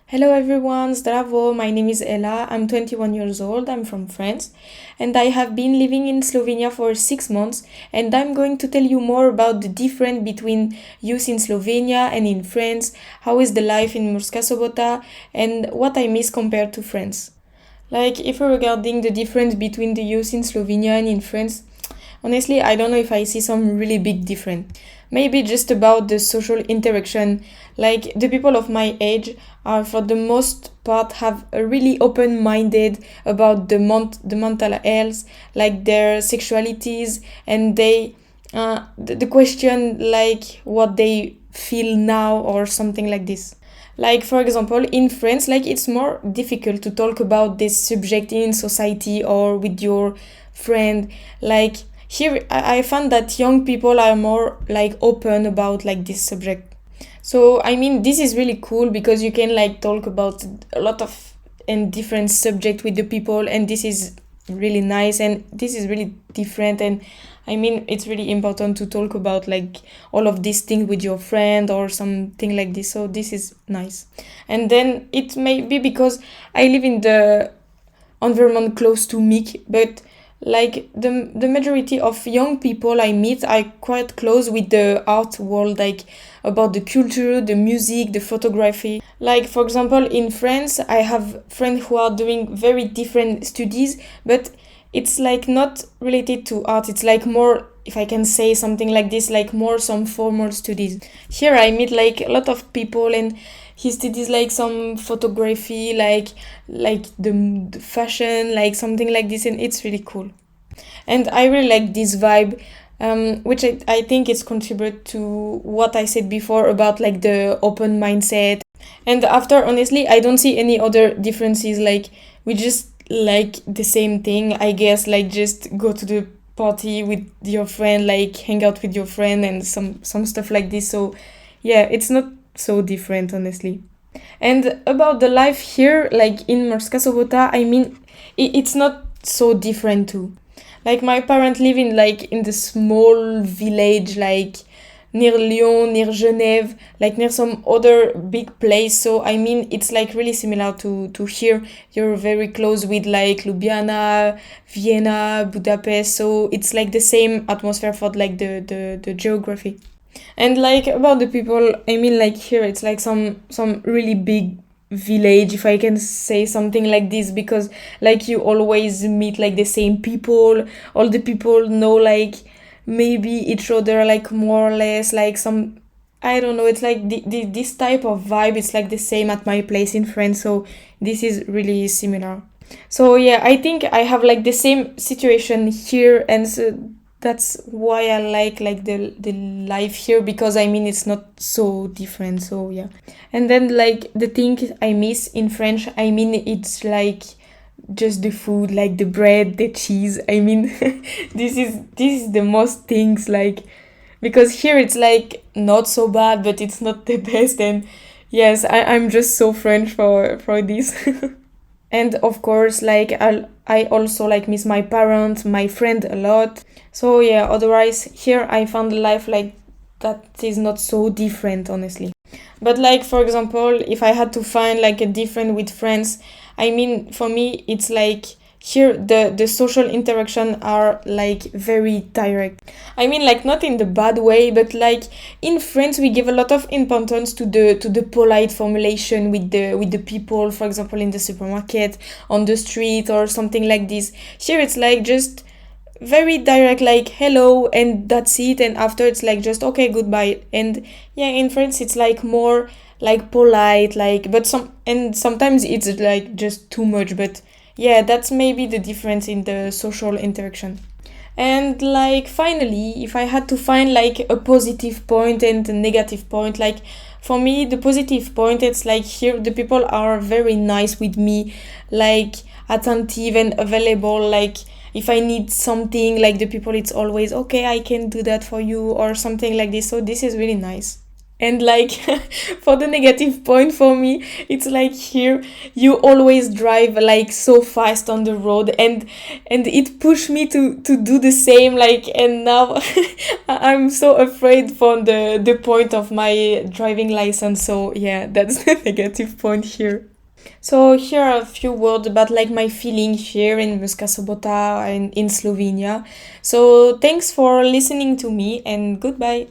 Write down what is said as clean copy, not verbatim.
Hello everyone, zdravo, my name is Ella, I'm 21 years old, I'm from France, and I have been living in Slovenia for 6 months, and I'm going to tell you more about the difference between youth in Slovenia and in France, how is the life in Murska Sobota, and what I miss compared to France. If we're regarding the difference between the youth in Slovenia and in France, honestly, I don't know if I see some really big difference. Maybe just about the social interaction. Like the people of my age are for the most part have a really open-minded about the mental health, like their sexualities, and the question like what they feel now or something like this. Like for example, in France, like it's more difficult to talk about this subject in society or with your friend. Like here, I found that young people are more like open about like this subject. So I mean, this is really cool because you can like talk about a lot of and different subject with the people, and this is really nice and this is really different. And I mean, it's really important to talk about like all of these things with your friend or something like this. So this is nice. And then it may be because I live in the environment close to MIKK, but like the majority of young people I meet are quite close with the art world, like about the culture, the music, the photography. Like for example, in France, I have friends who are doing very different studies, but it's like not related to art. It's like more, if I can say something like this, like more some formal studies. Here I meet like a lot of people, and he studies like some photography, like the fashion, like something like this, and it's really cool. And I really like this vibe, which I think is contribute to what I said before about like the open mindset. And after, honestly, I don't see any other differences. Like we just like the same thing, I guess. Like just go to the party with your friend, like hang out with your friend, and some stuff like this. So yeah, it's not so different, honestly. And about the life here, like in Murska Sobota, I mean, it's not so different too. Like my parents live in the small village, like near Lyon, near Genève, like near some other big place. So I mean, it's like really similar to here. You're very close with like Ljubljana, Vienna, Budapest. So it's like the same atmosphere for like the geography. And like about the people, I mean, like here it's like some really big village, if I can say something like this, because like you always meet like the same people. All the people know like maybe each other like more or less, like some, I don't know, it's like this type of vibe. It's like the same at my place in France, so this is really similar. So yeah, I think I have like the same situation here, and so that's why I like the life here, because I mean it's not so different. So yeah. And then like the thing I miss in French, I mean it's like just the food, like the bread, the cheese. I mean this is the most things, like because here it's like not so bad, but it's not the best. And yes, I'm just so French for this. And of course, like I also like miss my parents, my friend a lot. So yeah, otherwise here I found life like that is not so different, honestly. But like for example, if I had to find like a different with friends, I mean for me it's like here the social interaction are like very direct. I mean like not in the bad way, but like in France we give a lot of importance to the polite formulation with the people, for example in the supermarket, on the street or something like this. Here it's like just very direct, like hello and that's it, and after it's like just okay, goodbye. And yeah, in France it's like more like polite, like, but sometimes it's like just too much. But yeah, that's maybe the difference in the social interaction. And like finally, if I had to find like a positive point and a negative point, like for me the positive point, it's like here the people are very nice with me, like attentive and available. Like if I need something, like the people, it's always okay, I can do that for you or something like this. So this is really nice. And like for the negative point for me, it's like here you always drive like so fast on the road, and it pushed me to do the same, like, and now I'm so afraid for the point of my driving license. So yeah, that's the negative point here. So here are a few words about like my feeling here in Murska Sobota and in Slovenia. So thanks for listening to me, and goodbye.